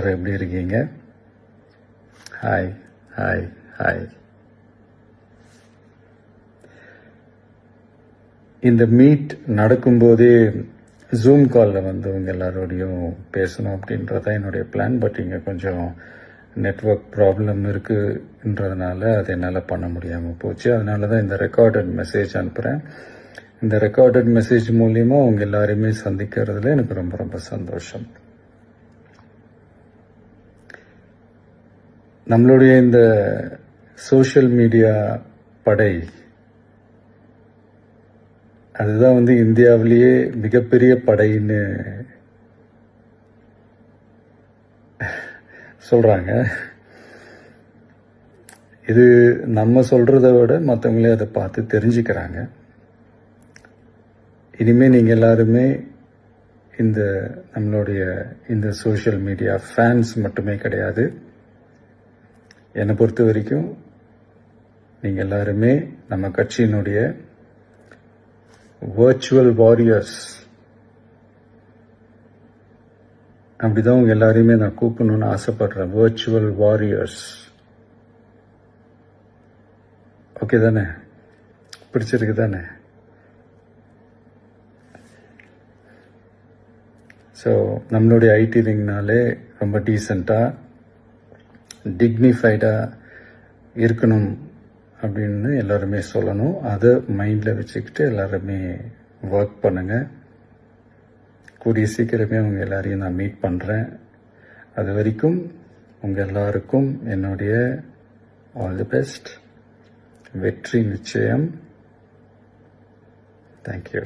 எப்படி இருக்கீங்க? Hi hi hi. இந்த மீட் நடக்கும்போதே ஜூம் காலில் வந்து உங்கள் எல்லாரோடையும் பேசணும் அப்படின்றதான் என்னுடைய பிளான். பட் இங்கே கொஞ்சம் நெட்வொர்க் ப்ராப்ளம் இருக்குன்றதுனால அதை என்னால் பண்ண முடியாமல் போச்சு. அதனால தான் இந்த ரெக்கார்டட் மெசேஜ் அனுப்புகிறேன். இந்த ரெக்கார்டட் மெசேஜ் மூலிமா உங்கள் எல்லாரையுமே சந்திக்கிறதுல எனக்கு ரொம்ப ரொம்ப சந்தோஷம். நம்மளுடைய இந்த சோஷியல் மீடியா படை அதுதான் வந்து இந்தியாவிலேயே மிகப்பெரிய படைன்னு சொல்றாங்க. இது நம்ம சொல்றதை விட மற்றவங்களே அதை பார்த்து தெரிஞ்சுக்கிறாங்க. இனிமேல் நீங்கள் எல்லாருமே இந்த நம்மளுடைய இந்த சோஷியல் மீடியா ஃபேன்ஸ் மட்டுமே கிடையாது. என்னை பொறுத்த வரைக்கும் நீங்கள் எல்லாருமே நம்ம கட்சியினுடைய வர்ச்சுவல் வாரியர்ஸ். அப்படிதான் உங்க எல்லாரையுமே நான் கூப்பிடணும்னு ஆசைப்படுறேன். Virtual warriors. ஓகே தானே? பிடிச்சிருக்கு தானே? ஸோ நம்மளுடைய ஐடி ரிங்னாலே ரொம்ப டீசெண்டாக டிக்னிஃபைடாக இருக்கணும் அப்படின்னு எல்லாருமே சொல்லணும். அதை மைண்டில் வச்சுக்கிட்டு எல்லாருமே ஒர்க் பண்ணுங்கள். கூடிய சீக்கிரமே உங்கள் எல்லாரையும் நான் மீட் பண்ணுறேன். அது வரைக்கும் உங்கள் எல்லாருக்கும் என்னுடைய ஆல் தி பெஸ்ட். வெற்றி நிச்சயம். தேங்க்யூ.